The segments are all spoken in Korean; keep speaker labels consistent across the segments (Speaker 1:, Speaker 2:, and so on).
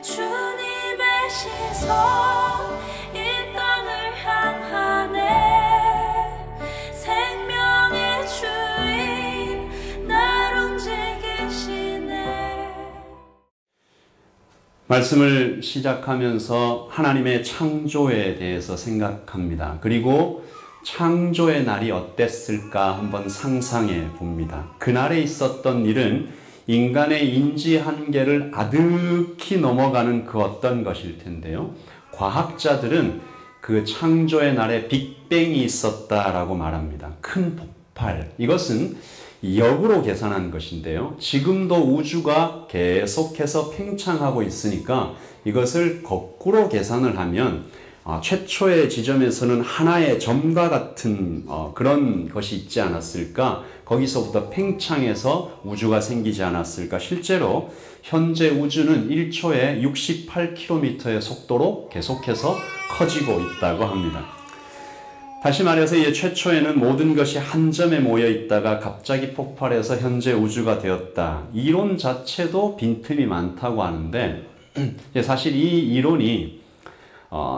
Speaker 1: 주님의 시선 이 땅을 향하네. 생명의 주인 날 움직이시네.
Speaker 2: 말씀을 시작하면서 하나님의 창조에 대해서 생각합니다. 그리고 창조의 날이 어땠을까 한번 상상해 봅니다. 그날에 있었던 일은 인간의 인지 한계를 아득히 넘어가는 그 어떤 것일 텐데요. 과학자들은 그 창조의 날에 빅뱅이 있었다라고 말합니다. 큰 폭발. 이것은 역으로 계산한 것인데요. 지금도 우주가 계속해서 팽창하고 있으니까 이것을 거꾸로 계산을 하면 최초의 지점에서는 하나의 점과 같은 그런 것이 있지 않았을까? 거기서부터 팽창해서 우주가 생기지 않았을까? 실제로 현재 우주는 1초에 68km의 속도로 계속해서 커지고 있다고 합니다. 다시 말해서 이 최초에는 모든 것이 한 점에 모여 있다가 갑자기 폭발해서 현재 우주가 되었다. 이론 자체도 빈틈이 많다고 하는데 사실 이 이론이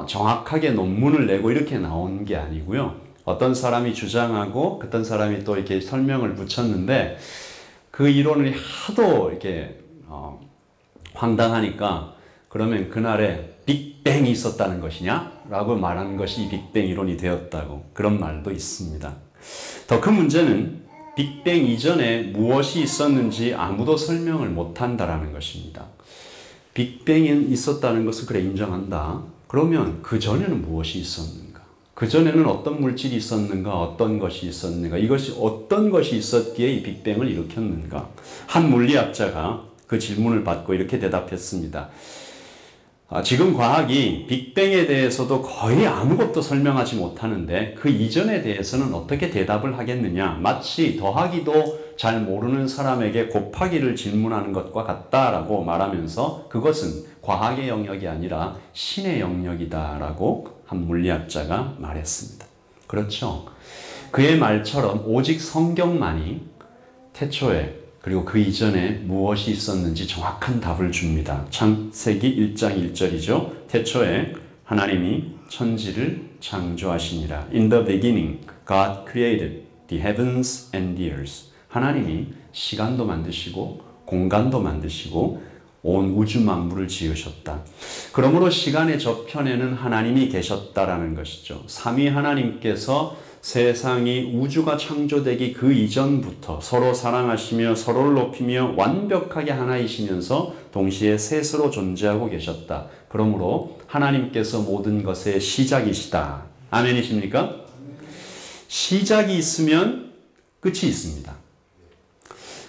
Speaker 2: 정확하게 논문을 내고 이렇게 나온 게 아니고요. 어떤 사람이 주장하고 어떤 사람이 또 이렇게 설명을 붙였는데 그 이론이 하도 이렇게 황당하니까 그러면 그날에 빅뱅이 있었다는 것이냐? 라고 말하는 것이 이 빅뱅 이론이 되었다고 그런 말도 있습니다. 더 큰 문제는 빅뱅 이전에 무엇이 있었는지 아무도 설명을 못한다라는 것입니다. 빅뱅이 있었다는 것을 그래 인정한다. 그러면 그 전에는 무엇이 있었는가? 그 전에는 어떤 물질이 있었는가? 어떤 것이 있었는가? 이것이 어떤 것이 있었기에 이 빅뱅을 일으켰는가? 한 물리학자가 그 질문을 받고 이렇게 대답했습니다. 지금 과학이 빅뱅에 대해서도 거의 아무것도 설명하지 못하는데 그 이전에 대해서는 어떻게 대답을 하겠느냐? 마치 더하기도 잘 모르는 사람에게 곱하기를 질문하는 것과 같다라고 말하면서 그것은 과학의 영역이 아니라 신의 영역이다라고 한 물리학자가 말했습니다. 그렇죠? 그의 말처럼 오직 성경만이 태초에 그리고 그 이전에 무엇이 있었는지 정확한 답을 줍니다. 창세기 1장 1절이죠. 태초에 하나님이 천지를 창조하시니라. In the beginning, God created the heavens and the earth. 하나님이 시간도 만드시고 공간도 만드시고 온 우주 만물을 지으셨다. 그러므로 시간의 저편에는 하나님이 계셨다라는 것이죠. 삼위 하나님께서 세상이 우주가 창조되기 그 이전부터 서로 사랑하시며 서로를 높이며 완벽하게 하나이시면서 동시에 셋으로 존재하고 계셨다. 그러므로 하나님께서 모든 것의 시작이시다. 아멘이십니까? 시작이 있으면 끝이 있습니다.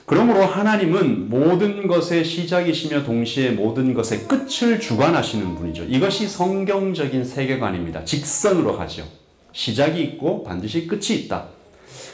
Speaker 2: 그러므로 하나님은 모든 것의 시작이시며 동시에 모든 것의 끝을 주관하시는 분이죠. 이것이 성경적인 세계관입니다. 직선으로 가죠. 시작이 있고 반드시 끝이 있다.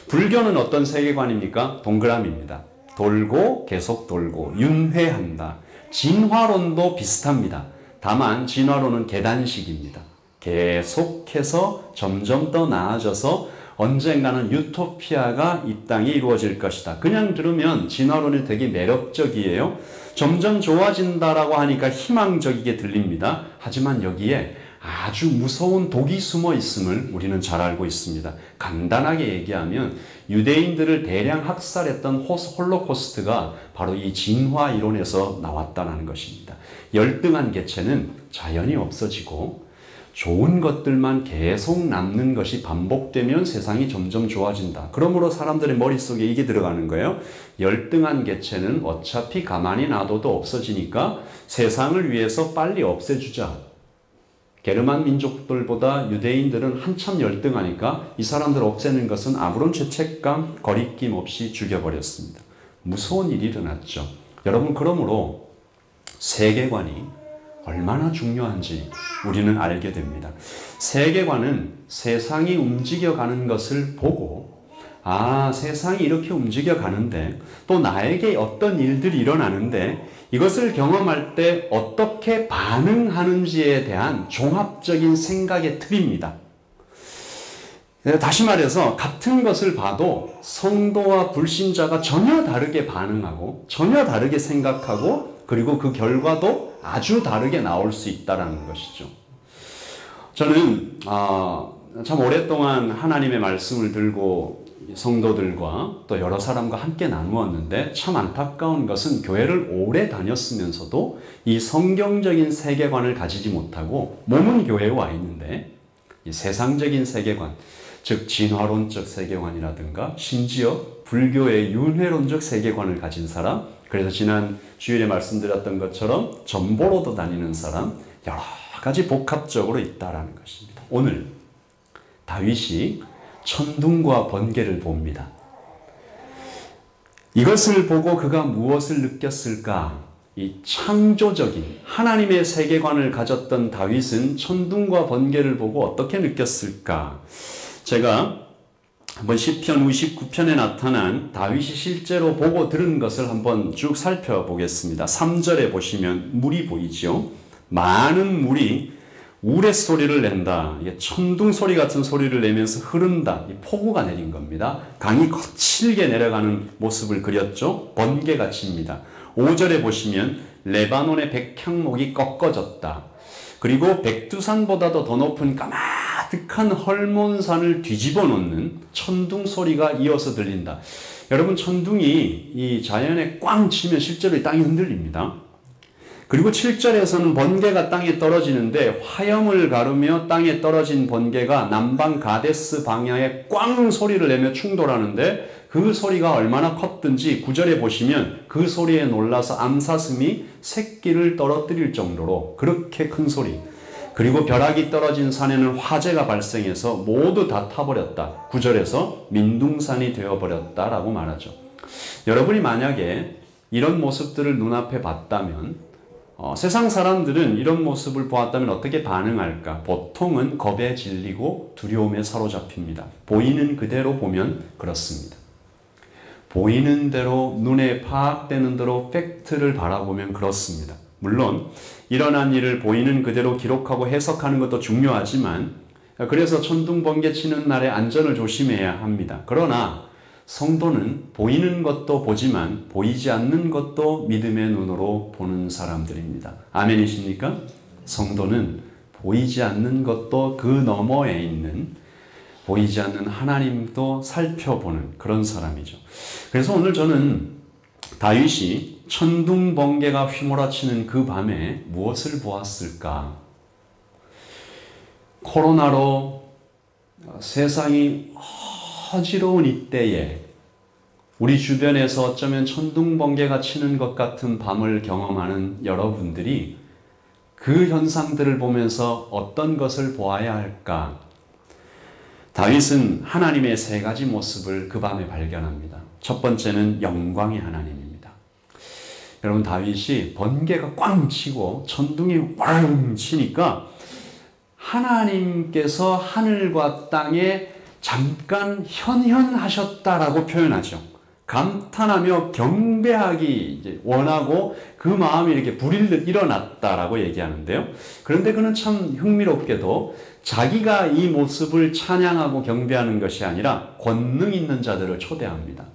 Speaker 2: 불교는 어떤 세계관입니까? 동그라미입니다. 돌고 계속 돌고 윤회한다. 진화론도 비슷합니다. 다만 진화론은 계단식입니다. 계속해서 점점 더 나아져서 언젠가는 유토피아가 이 땅에 이루어질 것이다. 그냥 들으면 진화론이 되게 매력적이에요. 점점 좋아진다라고 하니까 희망적이게 들립니다. 하지만 여기에 아주 무서운 독이 숨어 있음을 우리는 잘 알고 있습니다. 간단하게 얘기하면 유대인들을 대량 학살했던 홀로코스트가 바로 이 진화 이론에서 나왔다는 것입니다. 열등한 개체는 자연히 없어지고 좋은 것들만 계속 남는 것이 반복되면 세상이 점점 좋아진다. 그러므로 사람들의 머릿속에 이게 들어가는 거예요. 열등한 개체는 어차피 가만히 놔둬도 없어지니까 세상을 위해서 빨리 없애주자. 게르만 민족들보다 유대인들은 한참 열등하니까 이 사람들을 없애는 것은 아무런 죄책감, 거리낌 없이 죽여버렸습니다. 무서운 일이 일어났죠. 여러분, 그러므로 세계관이 얼마나 중요한지 우리는 알게 됩니다. 세계관은 세상이 움직여가는 것을 보고 세상이 이렇게 움직여가는데 또 나에게 어떤 일들이 일어나는데 이것을 경험할 때 어떻게 반응하는지에 대한 종합적인 생각의 틀입니다. 다시 말해서 같은 것을 봐도 성도와 불신자가 전혀 다르게 반응하고 전혀 다르게 생각하고 그리고 그 결과도 아주 다르게 나올 수 있다는 것이죠. 저는 참 오랫동안 하나님의 말씀을 들고 성도들과 또 여러 사람과 함께 나누었는데 참 안타까운 것은 교회를 오래 다녔으면서도 이 성경적인 세계관을 가지지 못하고 몸은 교회에 와 있는데 이 세상적인 세계관, 즉 진화론적 세계관이라든가 심지어 불교의 윤회론적 세계관을 가진 사람, 그래서 지난 주일에 말씀드렸던 것처럼 전보로도 다니는 사람, 여러 가지 복합적으로 있다라는 것입니다. 오늘 다윗이 천둥과 번개를 봅니다. 이것을 보고 그가 무엇을 느꼈을까? 이 창조적인 하나님의 세계관을 가졌던 다윗은 천둥과 번개를 보고 어떻게 느꼈을까? 제가 한번 시편 59편에 나타난 다윗이 실제로 보고 들은 것을 한번 쭉 살펴보겠습니다. 3절에 보시면 물이 보이죠? 많은 물이 우레소리를 낸다. 이게 천둥소리 같은 소리를 내면서 흐른다. 이 폭우가 내린 겁니다. 강이 거칠게 내려가는 모습을 그렸죠. 번개가 칩니다. 5절에 보시면 레바논의 백향목이 꺾어졌다. 그리고 백두산보다도 더 높은 까마득한 헐몬산을 뒤집어 놓는 천둥소리가 이어서 들린다. 여러분, 천둥이 이 자연에 꽝 치면 실제로 이 땅이 흔들립니다. 그리고 7절에서는 번개가 땅에 떨어지는데 화염을 가르며 땅에 떨어진 번개가 남방 가데스 방향에 꽝 소리를 내며 충돌하는데 그 소리가 얼마나 컸든지 9절에 보시면 그 소리에 놀라서 암사슴이 새끼를 떨어뜨릴 정도로 그렇게 큰 소리. 그리고 벼락이 떨어진 산에는 화재가 발생해서 모두 다 타버렸다. 9절에서 민둥산이 되어버렸다라고 말하죠. 여러분이 만약에 이런 모습들을 눈앞에 봤다면 세상 사람들은 이런 모습을 보았다면 어떻게 반응할까? 보통은 겁에 질리고 두려움에 사로잡힙니다. 보이는 그대로 보면 그렇습니다. 보이는 대로 눈에 파악되는 대로 팩트를 바라보면 그렇습니다. 물론 일어난 일을 보이는 그대로 기록하고 해석하는 것도 중요하지만 그래서 천둥 번개 치는 날에 안전을 조심해야 합니다. 그러나 성도는 보이는 것도 보지만 보이지 않는 것도 믿음의 눈으로 보는 사람들입니다. 아멘이십니까? 성도는 보이지 않는 것도 그 너머에 있는 보이지 않는 하나님도 살펴보는 그런 사람이죠. 그래서 오늘 저는 다윗이 천둥 번개가 휘몰아치는 그 밤에 무엇을 보았을까? 코로나로 세상이 어지러운 이때에 우리 주변에서 어쩌면 천둥 번개가 치는 것 같은 밤을 경험하는 여러분들이 그 현상들을 보면서 어떤 것을 보아야 할까? 다윗은 하나님의 세 가지 모습을 그 밤에 발견합니다. 첫 번째는 영광의 하나님입니다. 여러분, 다윗이 번개가 꽝 치고 천둥이 왕 치니까 하나님께서 하늘과 땅에 잠깐 현현하셨다라고 표현하죠. 감탄하며 경배하기 이제 원하고 그 마음이 이렇게 불일듯 일어났다라고 얘기하는데요. 그런데 그는 참 흥미롭게도 자기가 이 모습을 찬양하고 경배하는 것이 아니라 권능 있는 자들을 초대합니다.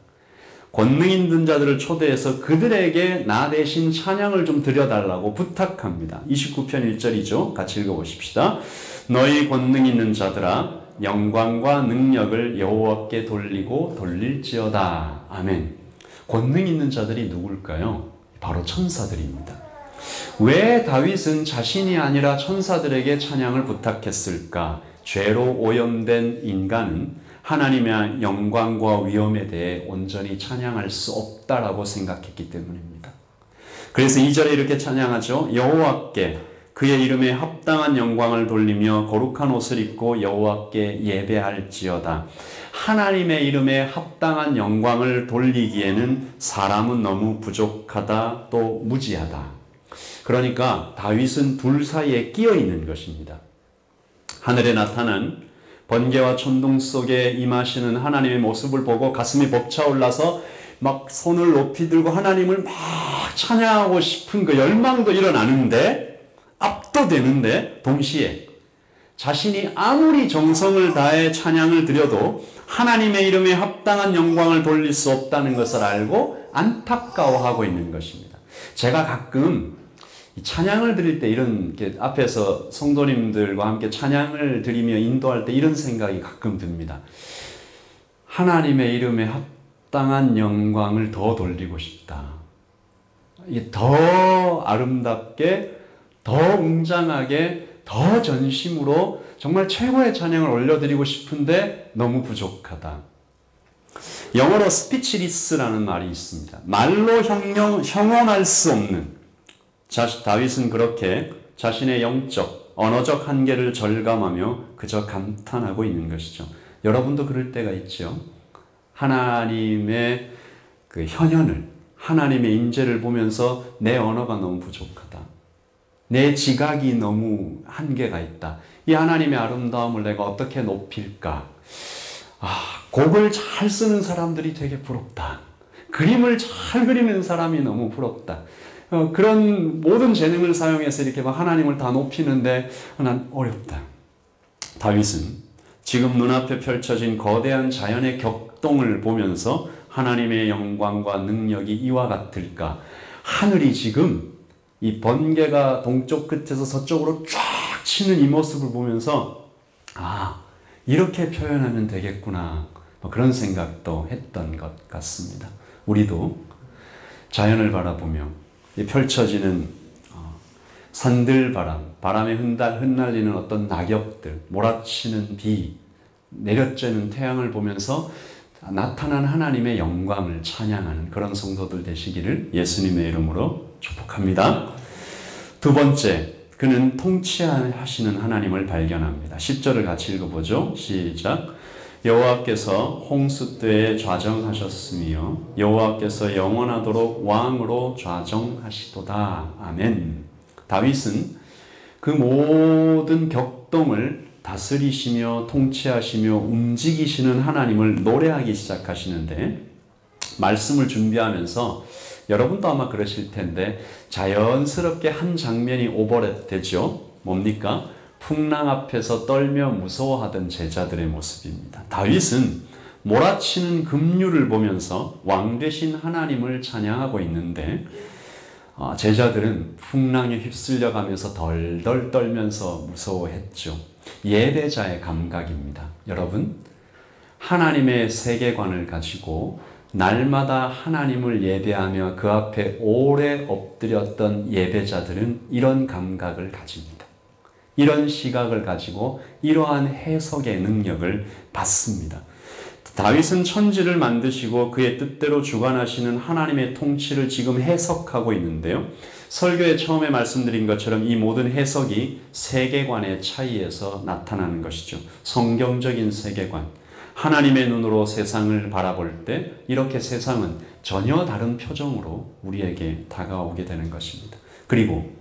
Speaker 2: 권능 있는 자들을 초대해서 그들에게 나 대신 찬양을 좀 드려달라고 부탁합니다. 29편 1절이죠. 같이 읽어보십시다. 너희 권능 있는 자들아 영광과 능력을 여호와께 돌리고 돌릴지어다. 아멘. 권능 있는 자들이 누굴까요? 바로 천사들입니다. 왜 다윗은 자신이 아니라 천사들에게 찬양을 부탁했을까? 죄로 오염된 인간은 하나님의 영광과 위엄에 대해 온전히 찬양할 수 없다라고 생각했기 때문입니다. 그래서 2절에 이렇게 찬양하죠. 여호와께 그의 이름에 합당한 영광을 돌리며 거룩한 옷을 입고 여호와께 예배할지어다. 하나님의 이름에 합당한 영광을 돌리기에는 사람은 너무 부족하다, 또 무지하다. 그러니까 다윗은 둘 사이에 끼어 있는 것입니다. 하늘에 나타난 번개와 천둥 속에 임하시는 하나님의 모습을 보고 가슴이 벅차올라서 막 손을 높이 들고 하나님을 막 찬양하고 싶은 그 열망도 일어나는데, 압도되는데, 동시에 자신이 아무리 정성을 다해 찬양을 드려도 하나님의 이름에 합당한 영광을 돌릴 수 없다는 것을 알고 안타까워하고 있는 것입니다. 제가 가끔 이 찬양을 드릴 때 이런 앞에서 성도님들과 함께 찬양을 드리며 인도할 때 이런 생각이 가끔 듭니다. 하나님의 이름에 합당한 영광을 더 돌리고 싶다. 이게 더 아름답게, 더 웅장하게, 더 전심으로 정말 최고의 찬양을 올려드리고 싶은데 너무 부족하다. 영어로 스피치리스라는 말이 있습니다. 말로 형용할 수 없는. 다윗은 그렇게 자신의 영적, 언어적 한계를 절감하며 그저 감탄하고 있는 것이죠. 여러분도 그럴 때가 있죠. 하나님의 그 현현을, 하나님의 임재를 보면서 내 언어가 너무 부족하다. 내 지각이 너무 한계가 있다. 이 하나님의 아름다움을 내가 어떻게 높일까? 곡을 잘 쓰는 사람들이 되게 부럽다. 그림을 잘 그리는 사람이 너무 부럽다. 그런 모든 재능을 사용해서 이렇게 막 하나님을 다 높이는데 난 어렵다. 다윗은 지금 눈앞에 펼쳐진 거대한 자연의 격동을 보면서 하나님의 영광과 능력이 이와 같을까? 하늘이 지금 이 번개가 동쪽 끝에서 서쪽으로 쫙 치는 이 모습을 보면서 이렇게 표현하면 되겠구나. 그런 생각도 했던 것 같습니다. 우리도 자연을 바라보며 펼쳐지는 산들바람, 바람에 흩날리는 어떤 낙엽들, 몰아치는 비, 내려쬐는 태양을 보면서 나타난 하나님의 영광을 찬양하는 그런 성도들 되시기를 예수님의 이름으로 축복합니다. 두 번째, 그는 통치하시는 하나님을 발견합니다. 10절을 같이 읽어보죠. 시작. 여호와께서 홍수때에 좌정하셨으며 여호와께서 영원하도록 왕으로 좌정하시도다. 아멘. 다윗은 그 모든 격동을 다스리시며 통치하시며 움직이시는 하나님을 노래하기 시작하시는데, 말씀을 준비하면서 여러분도 아마 그러실 텐데 자연스럽게 한 장면이 오버랩 되죠. 뭡니까? 풍랑 앞에서 떨며 무서워하던 제자들의 모습입니다. 다윗은 몰아치는 급류를 보면서 왕 되신 하나님을 찬양하고 있는데 제자들은 풍랑에 휩쓸려가면서 덜덜 떨면서 무서워했죠. 예배자의 감각입니다. 여러분, 하나님의 세계관을 가지고 날마다 하나님을 예배하며 그 앞에 오래 엎드렸던 예배자들은 이런 감각을 가집니다. 이런 시각을 가지고 이러한 해석의 능력을 받습니다. 다윗은 천지를 만드시고 그의 뜻대로 주관하시는 하나님의 통치를 지금 해석하고 있는데요. 설교에 처음에 말씀드린 것처럼 이 모든 해석이 세계관의 차이에서 나타나는 것이죠. 성경적인 세계관. 하나님의 눈으로 세상을 바라볼 때 이렇게 세상은 전혀 다른 표정으로 우리에게 다가오게 되는 것입니다. 그리고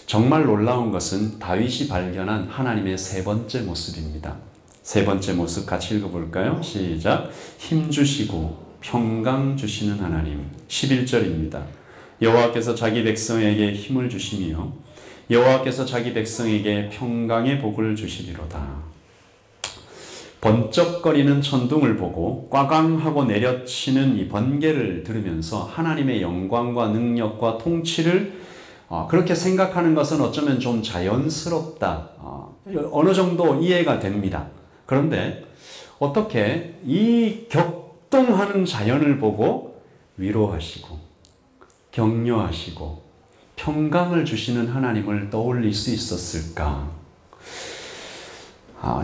Speaker 2: 정말 놀라운 것은 다윗이 발견한 하나님의 세 번째 모습입니다. 세 번째 모습 같이 읽어볼까요? 시작. 힘주시고 평강 주시는 하나님. 11절입니다. 여호와께서 자기 백성에게 힘을 주시며 여호와께서 자기 백성에게 평강의 복을 주시리로다. 번쩍거리는 천둥을 보고 꽝꽝하고 내려치는 이 번개를 들으면서 하나님의 영광과 능력과 통치를 그렇게 생각하는 것은 어쩌면 좀 자연스럽다. 어느 정도 이해가 됩니다. 그런데 어떻게 이 격동하는 자연을 보고 위로하시고 격려하시고 평강을 주시는 하나님을 떠올릴 수 있었을까?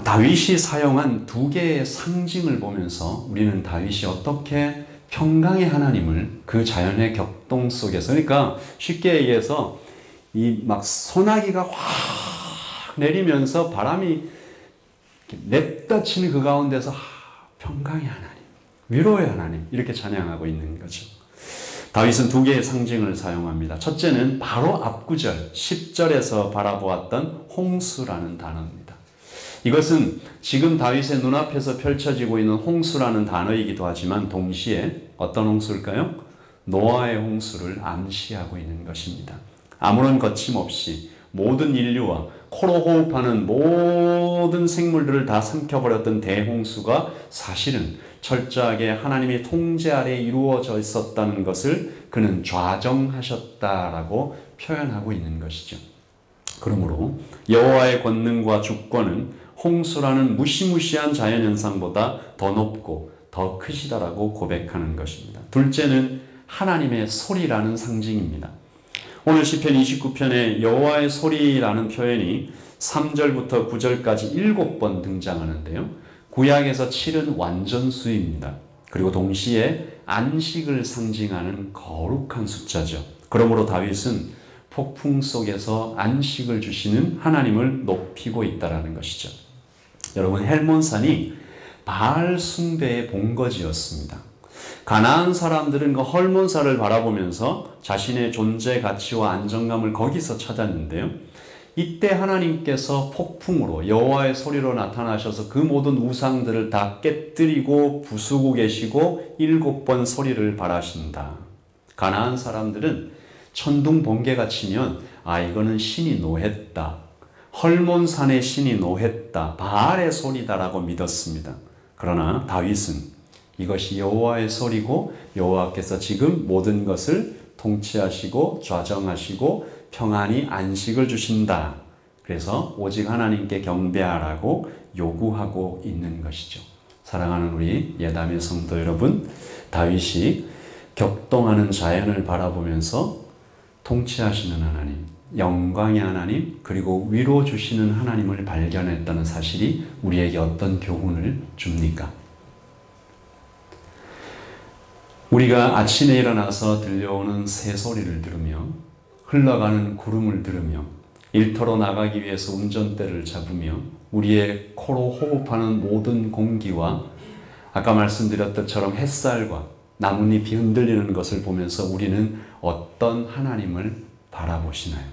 Speaker 2: 다윗이 사용한 두 개의 상징을 보면서 우리는 다윗이 어떻게 평강의 하나님을 그 자연의 격동 속에서, 그러니까 쉽게 얘기해서 이 막 소나기가 확 내리면서 바람이 냅다 치는 그 가운데서 평강의 하나님, 위로의 하나님 이렇게 찬양하고 있는 거죠. 다윗은 두 개의 상징을 사용합니다. 첫째는 바로 앞구절 10절에서 바라보았던 홍수라는 단어입니다. 이것은 지금 다윗의 눈앞에서 펼쳐지고 있는 홍수라는 단어이기도 하지만 동시에 어떤 홍수일까요? 노아의 홍수를 암시하고 있는 것입니다. 아무런 거침없이 모든 인류와 코로 호흡하는 모든 생물들을 다 삼켜버렸던 대홍수가 사실은 철저하게 하나님의 통제 아래 이루어져 있었다는 것을 그는 좌정하셨다라고 표현하고 있는 것이죠. 그러므로 여호와의 권능과 주권은 홍수라는 무시무시한 자연현상보다 더 높고 더 크시다라고 고백하는 것입니다. 둘째는 하나님의 소리라는 상징입니다. 오늘 시편 29편에 여호와의 소리라는 표현이 3절부터 9절까지 7번 등장하는데요. 구약에서 7은 완전수입니다. 그리고 동시에 안식을 상징하는 거룩한 숫자죠. 그러므로 다윗은 폭풍 속에서 안식을 주시는 하나님을 높이고 있다는 것이죠. 여러분, 헬몬산이 바알 숭배의 본거지였습니다. 가나안 사람들은 그 헐몬산을 바라보면서 자신의 존재 가치와 안정감을 거기서 찾았는데요. 이때 하나님께서 폭풍으로 여호와의 소리로 나타나셔서 그 모든 우상들을 다 깨뜨리고 부수고 계시고 7번 소리를 발하신다. 가나안 사람들은 천둥 번개가 치면 이거는 신이 노했다. 헐몬산의 신이 노했다. 바알의 소리다라고 믿었습니다. 그러나 다윗은 이것이 여호와의 소리고 여호와께서 지금 모든 것을 통치하시고 좌정하시고 평안히 안식을 주신다. 그래서 오직 하나님께 경배하라고 요구하고 있는 것이죠. 사랑하는 우리 예담의 성도 여러분, 다윗이 격동하는 자연을 바라보면서 통치하시는 하나님, 영광의 하나님, 그리고 위로 주시는 하나님을 발견했다는 사실이 우리에게 어떤 교훈을 줍니까? 우리가 아침에 일어나서 들려오는 새소리를 들으며 흘러가는 구름을 들으며 일터로 나가기 위해서 운전대를 잡으며 우리의 코로 호흡하는 모든 공기와 아까 말씀드렸던 것처럼 햇살과 나뭇잎이 흔들리는 것을 보면서 우리는 어떤 하나님을 바라보시나요?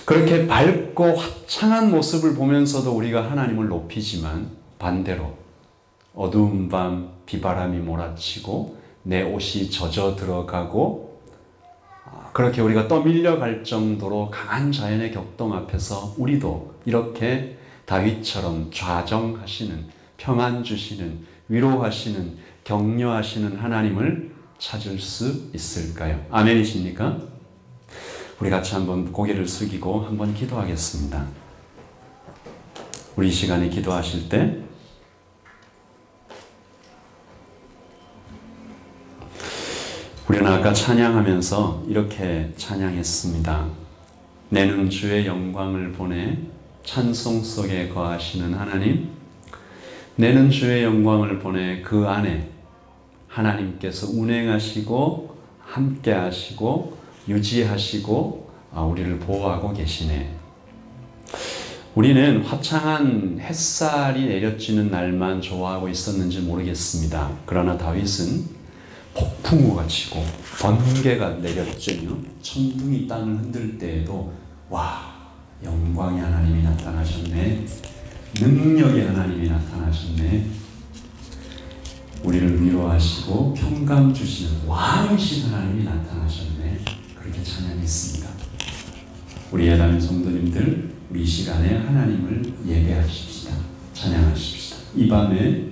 Speaker 2: 그렇게 밝고 화창한 모습을 보면서도 우리가 하나님을 높이지만 반대로 어두운 밤 비바람이 몰아치고 내 옷이 젖어 들어가고 그렇게 우리가 떠밀려갈 정도로 강한 자연의 격동 앞에서 우리도 이렇게 다윗처럼 좌정하시는, 평안 주시는, 위로하시는, 격려하시는 하나님을 찾을 수 있을까요? 아멘이십니까? 우리 같이 한번 고개를 숙이고 한번 기도하겠습니다. 우리 이 시간에 기도하실 때 우리는 아까 찬양하면서 이렇게 찬양했습니다. 내는 주의 영광을 보내 찬송 속에 거하시는 하나님, 내는 주의 영광을 보내 그 안에 하나님께서 운행하시고 함께 하시고 유지하시고 우리를 보호하고 계시네. 우리는 화창한 햇살이 내려지는 날만 좋아하고 있었는지 모르겠습니다. 그러나 다윗은 폭풍우가 치고 번개가 내렸죠. 천둥이 땅을 흔들 때에도 와, 영광의 하나님이 나타나셨네. 능력의 하나님이 나타나셨네. 우리를 위로하시고 평강 주시는 왕이신 하나님이 나타나셨네. 그렇게 찬양했습니다. 우리 예담의 성도님들, 우리 이 시간에 하나님을 예배하십시다. 찬양하십시다. 이 밤에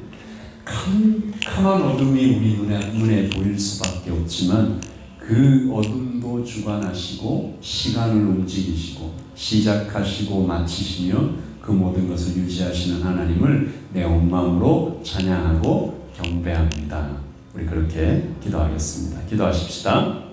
Speaker 2: 캄캄한 어둠이 우리 눈에 보일 수밖에 없지만 그 어둠도 주관하시고 시간을 움직이시고 시작하시고 마치시며 그 모든 것을 유지하시는 하나님을 내 온 마음으로 찬양하고 경배합니다. 우리 그렇게 기도하겠습니다. 기도하십시다.